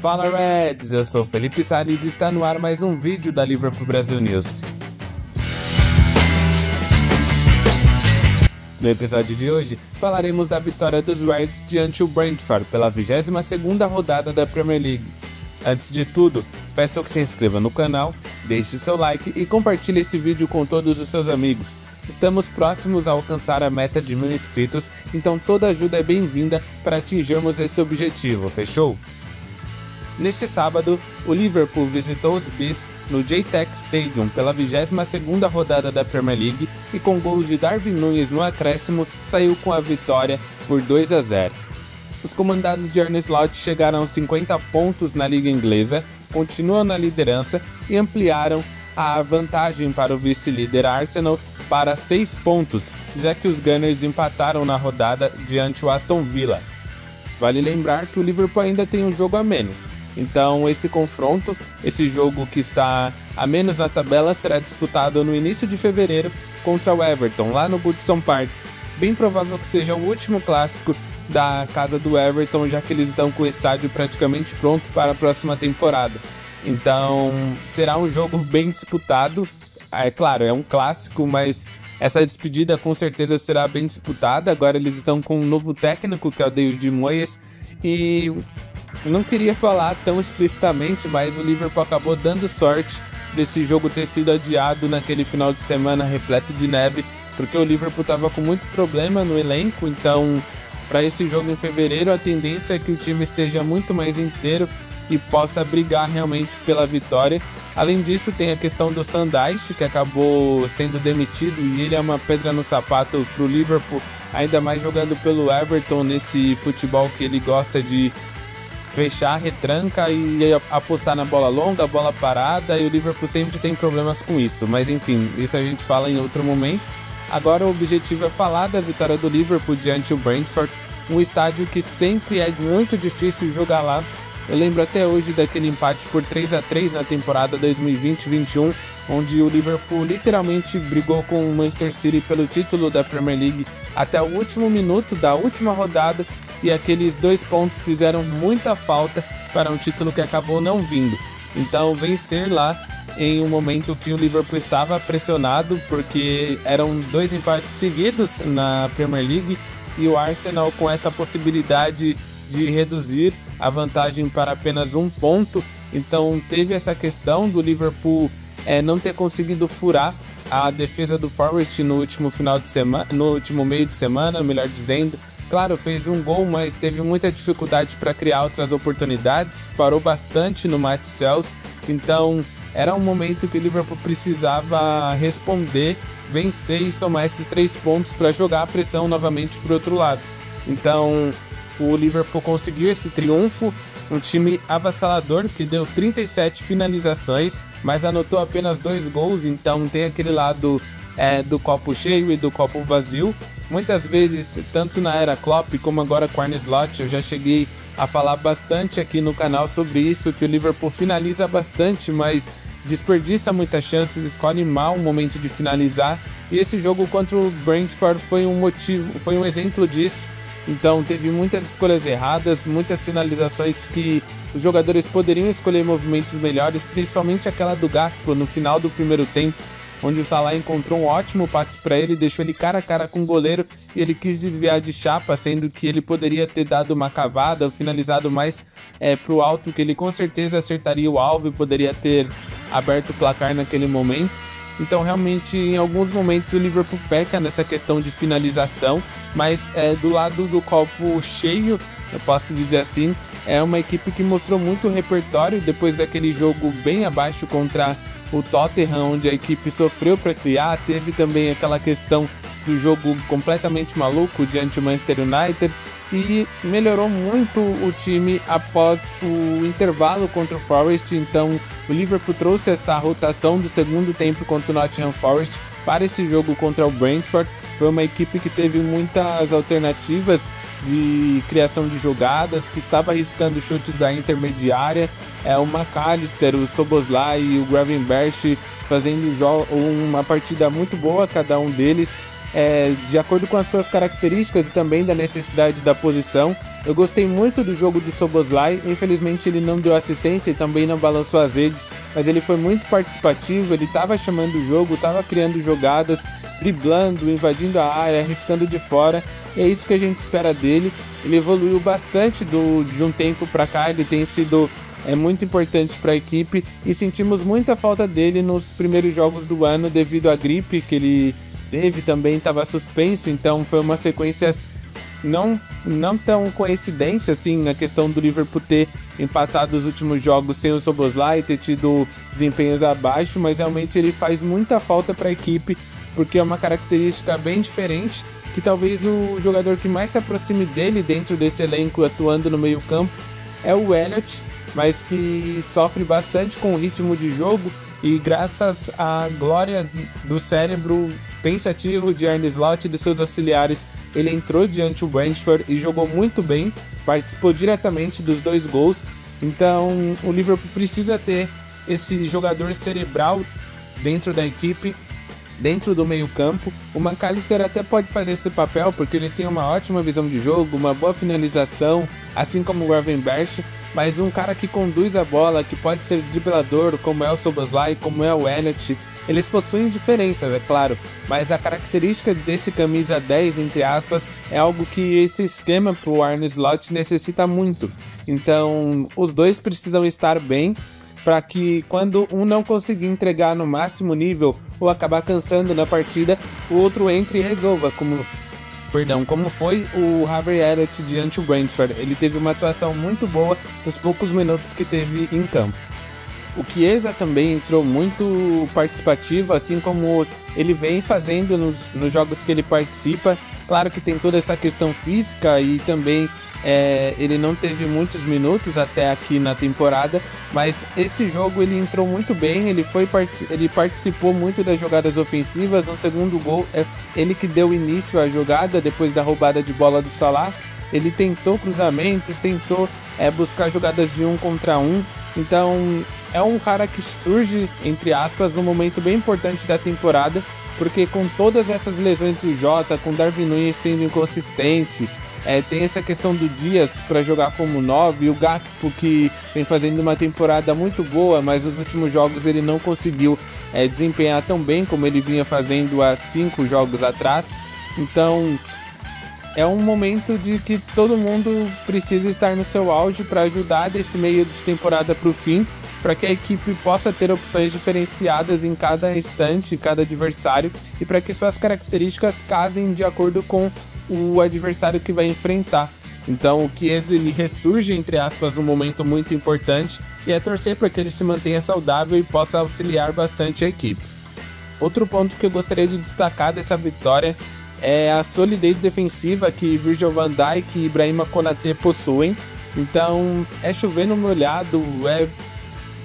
Fala Reds, eu sou Felipe Salles e está no ar mais um vídeo da Liverpool Brasil News. No episódio de hoje, falaremos da vitória dos Reds diante o Brentford pela 22ª rodada da Premier League. Antes de tudo, peço que se inscreva no canal, deixe seu like e compartilhe esse vídeo com todos os seus amigos. Estamos próximos a alcançar a meta de 1000 inscritos, então toda ajuda é bem-vinda para atingirmos esse objetivo, fechou? Neste sábado, o Liverpool visitou os Bees no JTEC Stadium pela 22ª rodada da Premier League e com gols de Darwin Núñez no acréscimo, saiu com a vitória por 2-0. Os comandados de Arne Slot chegaram a 50 pontos na Liga Inglesa, continuam na liderança e ampliaram a vantagem para o vice-líder Arsenal para 6 pontos, já que os Gunners empataram na rodada diante o Aston Villa. Vale lembrar que o Liverpool ainda tem um jogo a menos. Então esse confronto, esse jogo que está a menos na tabela, será disputado no início de fevereiro contra o Everton, lá no Goodison Park. Bem provável que seja o último clássico da casa do Everton, já que eles estão com o estádio praticamente pronto para a próxima temporada. Então será um jogo bem disputado, é claro, é um clássico, mas essa despedida com certeza será bem disputada. Agora eles estão com um novo técnico, que é o David Moyes, e eu não queria falar tão explicitamente, mas o Liverpool acabou dando sorte desse jogo ter sido adiado naquele final de semana repleto de neve, porque o Liverpool estava com muito problema no elenco. Então, para esse jogo em fevereiro, a tendência é que o time esteja muito mais inteiro e possa brigar realmente pela vitória. Além disso, tem a questão do Sean Dyche, que acabou sendo demitido, e ele é uma pedra no sapato para o Liverpool, ainda mais jogando pelo Everton, nesse futebol que ele gosta de fechar, retranca e apostar na bola longa, bola parada, e o Liverpool sempre tem problemas com isso. Mas enfim, isso a gente fala em outro momento. Agora o objetivo é falar da vitória do Liverpool diante do Brentford, um estádio que sempre é muito difícil jogar lá. Eu lembro até hoje daquele empate por 3-3 na temporada 2020-21, onde o Liverpool literalmente brigou com o Manchester City pelo título da Premier League até o último minuto da última rodada, e aqueles 2 pontos fizeram muita falta para um título que acabou não vindo. Então vencer lá em um momento que o Liverpool estava pressionado, porque eram 2 empates seguidos na Premier League, e o Arsenal com essa possibilidade de reduzir a vantagem para apenas 1 ponto. Então teve essa questão do Liverpool não ter conseguido furar a defesa do Forest no último final de semana, no último meio de semana, melhor dizendo. Claro, fez um gol, mas teve muita dificuldade para criar outras oportunidades, parou bastante no Matt Sells. Então era um momento que o Liverpool precisava responder, vencer e somar esses 3 pontos para jogar a pressão novamente para o outro lado. Então o Liverpool conseguiu esse triunfo, um time avassalador que deu 37 finalizações, mas anotou apenas 2 gols. Então tem aquele lado do copo cheio e do copo vazio. Muitas vezes, tanto na era Klopp como agora com Arne Slot, eu já cheguei a falar bastante aqui no canal sobre isso, que o Liverpool finaliza bastante, mas desperdiça muitas chances, escolhe mal o momento de finalizar. E esse jogo contra o Brentford foi um exemplo disso. Então teve muitas escolhas erradas, muitas finalizações que os jogadores poderiam escolher movimentos melhores, principalmente aquela do Gakpo no final do primeiro tempo, onde o Salah encontrou um ótimo passe para ele, deixou ele cara a cara com o goleiro e ele quis desviar de chapa, sendo que ele poderia ter dado uma cavada, finalizado mais para o alto, que ele com certeza acertaria o alvo e poderia ter aberto o placar naquele momento. Então realmente em alguns momentos o Liverpool peca nessa questão de finalização, mas do lado do copo cheio, eu posso dizer assim, é uma equipe que mostrou muito repertório depois daquele jogo bem abaixo contra o Tottenham, onde a equipe sofreu para criar. Teve também aquela questão do jogo completamente maluco diante do Manchester United, e melhorou muito o time após o intervalo contra o Forest. Então o Liverpool trouxe essa rotação do segundo tempo contra o Nottingham Forest para esse jogo contra o Brentford. Foi uma equipe que teve muitas alternativas de criação de jogadas, que estava arriscando chutes da intermediária. O McAllister, o Szoboszlai e o Gravenberch fazendo uma partida muito boa, cada um deles. de acordo com as suas características e também da necessidade da posição. Eu gostei muito do jogo do Szoboszlai, infelizmente ele não deu assistência e também não balançou as redes, mas ele foi muito participativo, ele estava chamando o jogo, estava criando jogadas, driblando, invadindo a área, arriscando de fora, e é isso que a gente espera dele. Ele evoluiu bastante de um tempo para cá, ele tem sido muito importante para a equipe e sentimos muita falta dele nos primeiros jogos do ano devido à gripe que ele teve, também estava suspenso, então foi uma sequência não tão coincidência assim na questão do Liverpool ter empatado os últimos jogos sem o Szoboszlai e ter tido desempenhos abaixo, mas realmente ele faz muita falta para a equipe porque é uma característica bem diferente, que talvez o jogador que mais se aproxime dele dentro desse elenco atuando no meio campo é o Elliott, mas que sofre bastante com o ritmo de jogo e graças à glória do cérebro pensativo de Arne Slot e de seus auxiliares, ele entrou diante do Brentford e jogou muito bem, participou diretamente dos 2 gols, então o Liverpool precisa ter esse jogador cerebral dentro da equipe, dentro do meio campo. O McAllister até pode fazer esse papel porque ele tem uma ótima visão de jogo, uma boa finalização, assim como o Gravenberch, mas um cara que conduz a bola, que pode ser driblador, como é o Szoboszlai, como é o Elliott, eles possuem diferenças, é claro, mas a característica desse camisa 10, entre aspas, é algo que esse esquema para o Arne Slot necessita muito. Então, os dois precisam estar bem para que quando um não conseguir entregar no máximo nível ou acabar cansando na partida, o outro entre e resolva, como foi o Harvey Elliott diante do Brentford. Ele teve uma atuação muito boa nos poucos minutos que teve em campo. O Chiesa também entrou muito participativo, assim como ele vem fazendo nos jogos que ele participa. Claro que tem toda essa questão física e também ele não teve muitos minutos até aqui na temporada, mas esse jogo ele entrou muito bem, ele participou muito das jogadas ofensivas. No segundo gol, ele que deu início à jogada depois da roubada de bola do Salah. Ele tentou cruzamentos, tentou buscar jogadas de 1 contra 1, então é um cara que surge, entre aspas, num momento bem importante da temporada, porque com todas essas lesões do Jota, com Darwin Núñez sendo inconsistente, tem essa questão do Dias para jogar como 9, o Gakpo que vem fazendo uma temporada muito boa, mas nos últimos jogos ele não conseguiu desempenhar tão bem como ele vinha fazendo há 5 jogos atrás. Então é um momento de que todo mundo precisa estar no seu auge para ajudar desse meio de temporada para o fim, para que a equipe possa ter opções diferenciadas em cada instante, cada adversário, e para que suas características casem de acordo com o adversário que vai enfrentar. Então o Chiesa ele ressurge, entre aspas, um momento muito importante, e é torcer para que ele se mantenha saudável e possa auxiliar bastante a equipe. Outro ponto que eu gostaria de destacar dessa vitória é a solidez defensiva que Virgil van Dijk e Ibrahima Konaté possuem. Então é chover no molhado, é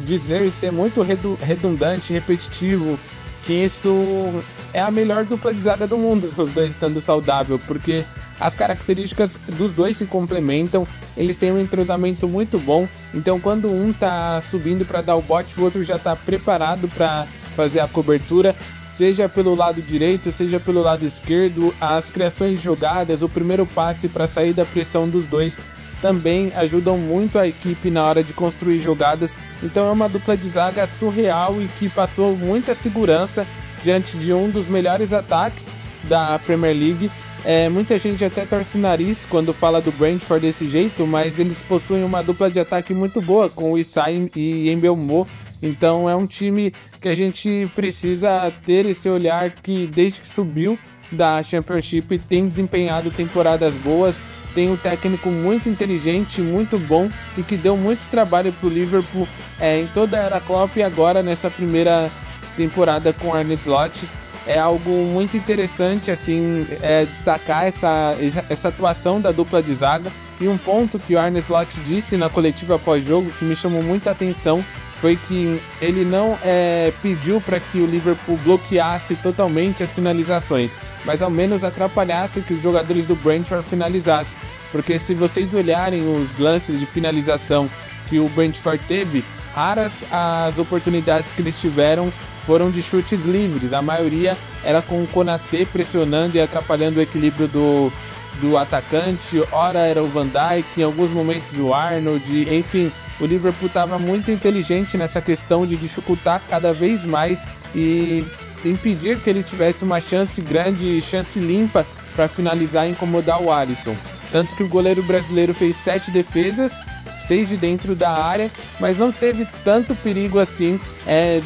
dizer e ser muito redundante, repetitivo, que isso é a melhor dupla de zaga do mundo, os dois estando saudável, porque as características dos dois se complementam, eles têm um entrosamento muito bom, então quando um tá subindo para dar o bote, o outro já está preparado para fazer a cobertura, seja pelo lado direito, seja pelo lado esquerdo. As criações de jogadas, o primeiro passe para sair da pressão dos dois também ajudam muito a equipe na hora de construir jogadas. Então é uma dupla de zaga surreal e que passou muita segurança diante de um dos melhores ataques da Premier League. Muita gente até torce nariz quando fala do Brentford desse jeito, mas eles possuem uma dupla de ataque muito boa com o Isai e Embelmo. Então é um time que a gente precisa ter esse olhar que desde que subiu da Championship tem desempenhado temporadas boas, tem um técnico muito inteligente, muito bom e que deu muito trabalho para o Liverpool em toda a era Klopp e agora nessa primeira temporada com Arne Slot. É algo muito interessante assim, destacar essa atuação da dupla de zaga. E um ponto que o Arne Slot disse na coletiva pós-jogo que me chamou muita atenção foi que ele não pediu para que o Liverpool bloqueasse totalmente as finalizações, mas ao menos atrapalhasse que os jogadores do Brentford finalizassem. Porque se vocês olharem os lances de finalização que o Brentford teve, raras as oportunidades que eles tiveram foram de chutes livres. A maioria era com o Konaté pressionando e atrapalhando o equilíbrio do atacante. Ora era o Van Dijk, em alguns momentos o Arnold, enfim. O Liverpool estava muito inteligente nessa questão de dificultar cada vez mais e impedir que ele tivesse uma chance grande, chance limpa para finalizar e incomodar o Alisson. Tanto que o goleiro brasileiro fez 7 defesas, 6 de dentro da área, mas não teve tanto perigo assim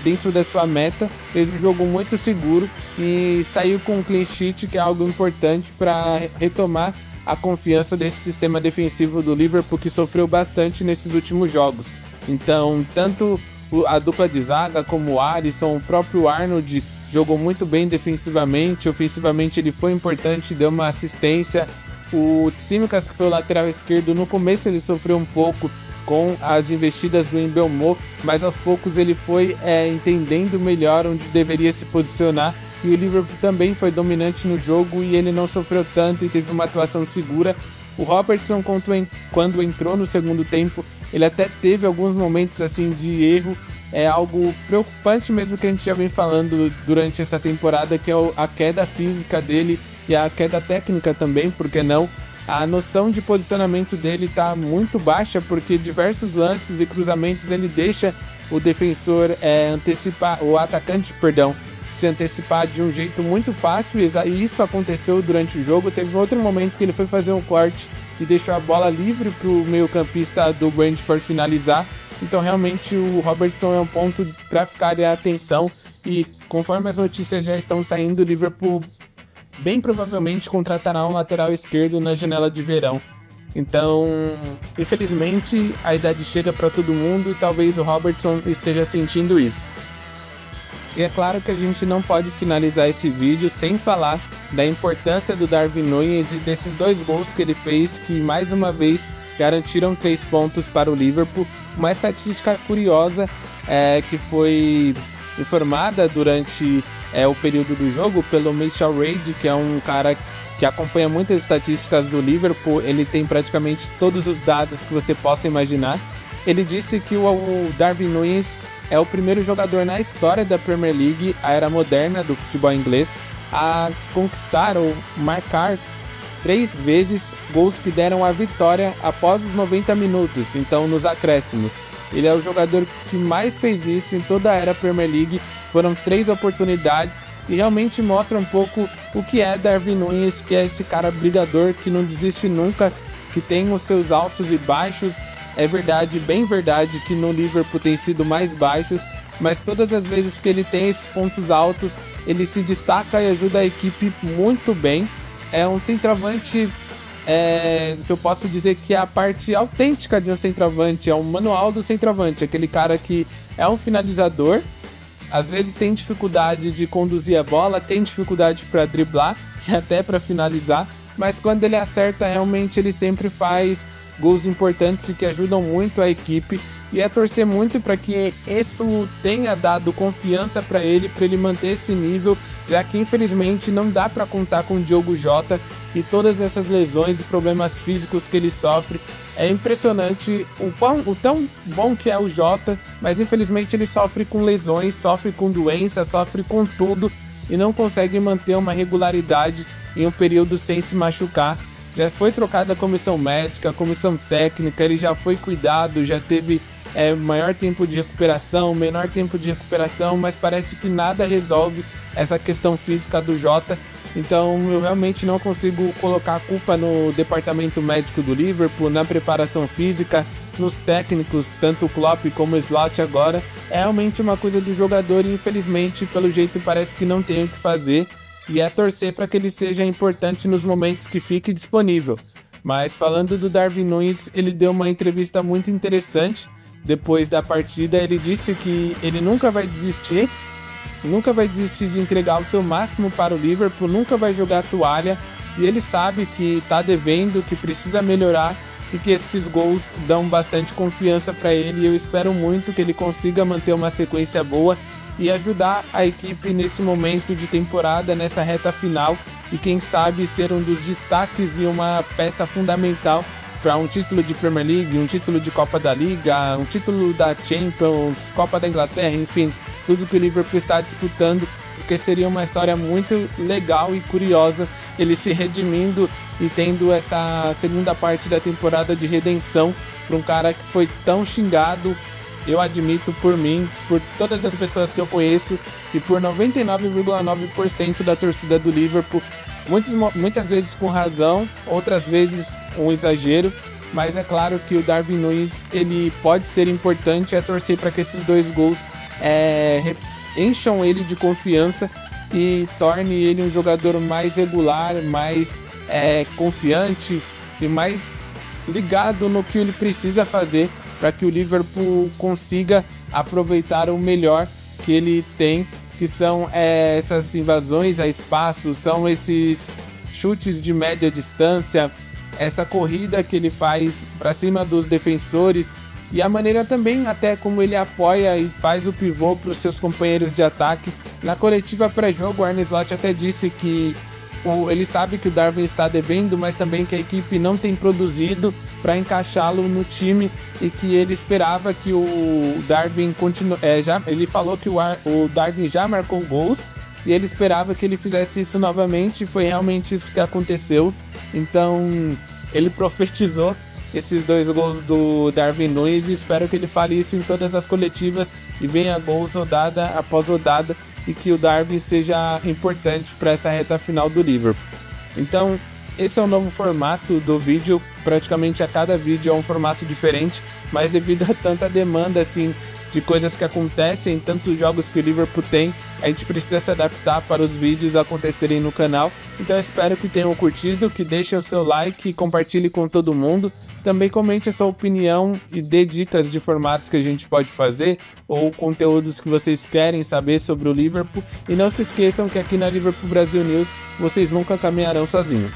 dentro da sua meta. Fez um jogo muito seguro e saiu com um clean sheet, que é algo importante para retomar a confiança desse sistema defensivo do Liverpool, que sofreu bastante nesses últimos jogos. Então, tanto a dupla de zaga como o Alisson, o próprio Arnold jogou muito bem defensivamente, ofensivamente ele foi importante, deu uma assistência. O Tsimikas, que foi o lateral esquerdo, no começo ele sofreu um pouco com as investidas do Mbeumo, mas aos poucos ele foi entendendo melhor onde deveria se posicionar, e o Liverpool também foi dominante no jogo e ele não sofreu tanto e teve uma atuação segura. O Robertson, quando entrou no segundo tempo, ele até teve alguns momentos assim de erro. É algo preocupante mesmo, que a gente já vem falando durante essa temporada, que é a queda física dele e a queda técnica também, por que não? A noção de posicionamento dele está muito baixa, porque diversos lances e cruzamentos ele deixa o defensor o atacante, se antecipar de um jeito muito fácil, e isso aconteceu durante o jogo. Teve outro momento que ele foi fazer um corte e deixou a bola livre para o meio-campista do Brentford finalizar. Então realmente o Robertson é um ponto para ficar em atenção, e conforme as notícias já estão saindo, o Liverpool bem provavelmente contratará um lateral esquerdo na janela de verão. Então, infelizmente, a idade chega para todo mundo e talvez o Robertson esteja sentindo isso. E é claro que a gente não pode finalizar esse vídeo sem falar da importância do Darwin Núñez e desses 2 gols que ele fez, que mais uma vez garantiram 3 pontos para o Liverpool. Uma estatística curiosa que foi informada durante o período do jogo pelo Mitchell Reid, que é um cara que acompanha muitas estatísticas do Liverpool. Ele tem praticamente todos os dados que você possa imaginar. Ele disse que o Darwin Núñez é o primeiro jogador na história da Premier League, a era moderna do futebol inglês, a conquistar ou marcar 3 vezes gols que deram a vitória após os 90 minutos, então nos acréscimos. Ele é o jogador que mais fez isso em toda a era Premier League. Foram 3 oportunidades e realmente mostra um pouco o que é Darwin Núñez, que é esse cara brigador que não desiste nunca, que tem os seus altos e baixos. É verdade, bem verdade, que no Liverpool tem sido mais baixos, mas todas as vezes que ele tem esses pontos altos, ele se destaca e ajuda a equipe muito bem. É um centroavante que eu posso dizer que é a parte autêntica de um centroavante, é um manual do centroavante, aquele cara que é um finalizador, às vezes tem dificuldade de conduzir a bola, tem dificuldade para driblar e até para finalizar, mas quando ele acerta, realmente ele sempre faz gols importantes e que ajudam muito a equipe, e é torcer muito para que isso tenha dado confiança para ele manter esse nível, já que infelizmente não dá para contar com o Diogo Jota e todas essas lesões e problemas físicos que ele sofre. É impressionante o tão bom que é o Jota, mas infelizmente ele sofre com lesões, sofre com doença, sofre com tudo e não consegue manter uma regularidade em um período sem se machucar. Já foi trocada a comissão médica, a comissão técnica, ele já foi cuidado, já teve maior tempo de recuperação, menor tempo de recuperação, mas parece que nada resolve essa questão física do Jota. Então eu realmente não consigo colocar a culpa no departamento médico do Liverpool, na preparação física, nos técnicos, tanto o Klopp como o Slot agora. É realmente uma coisa do jogador e infelizmente, pelo jeito, parece que não tem o que fazer. E é torcer para que ele seja importante nos momentos que fique disponível. Mas falando do Darwin Núñez, ele deu uma entrevista muito interessante. Depois da partida, ele disse que ele nunca vai desistir de entregar o seu máximo para o Liverpool, nunca vai jogar toalha, e ele sabe que está devendo, que precisa melhorar e que esses gols dão bastante confiança para ele. E eu espero muito que ele consiga manter uma sequência boa e ajudar a equipe nesse momento de temporada, nessa reta final, e quem sabe ser um dos destaques e uma peça fundamental para um título de Premier League, um título de Copa da Liga, um título da Champions, Copa da Inglaterra, enfim, tudo que o Liverpool está disputando, porque seria uma história muito legal e curiosa, ele se redimindo e tendo essa segunda parte da temporada de redenção para um cara que foi tão xingado, eu admito, por mim, por todas as pessoas que eu conheço e por 99,9% da torcida do Liverpool, muitas vezes com razão, outras vezes um exagero, mas é claro que o Darwin Núñez ele pode ser importante, é torcer para que esses 2 gols encham ele de confiança e torne ele um jogador mais regular, mais confiante e mais ligado no que ele precisa fazer para que o Liverpool consiga aproveitar o melhor que ele tem, que são essas invasões a espaço, são esses chutes de média distância, essa corrida que ele faz para cima dos defensores e a maneira também até como ele apoia e faz o pivô para os seus companheiros de ataque. Na coletiva pré-jogo, o Arne Slot até disse que ele sabe que o Darwin está devendo, mas também que a equipe não tem produzido para encaixá-lo no time e que ele esperava que o Darwin continue. Ele falou que o Darwin já marcou gols e ele esperava que ele fizesse isso novamente, e foi realmente isso que aconteceu. Então ele profetizou esses 2 gols do Darwin Núñez e espero que ele fale isso em todas as coletivas e venha gols rodada após rodada e que o Darwin seja importante para essa reta final do Liverpool. Então, esse é o novo formato do vídeo, praticamente a cada vídeo é um formato diferente, mas devido a tanta demanda assim, de coisas que acontecem, tantos jogos que o Liverpool tem, a gente precisa se adaptar para os vídeos acontecerem no canal. Então eu espero que tenham curtido, que deixem o seu like e compartilhe com todo mundo. Também comente a sua opinião e dê dicas de formatos que a gente pode fazer ou conteúdos que vocês querem saber sobre o Liverpool. E não se esqueçam que aqui na Liverpool Brasil News vocês nunca caminharão sozinhos.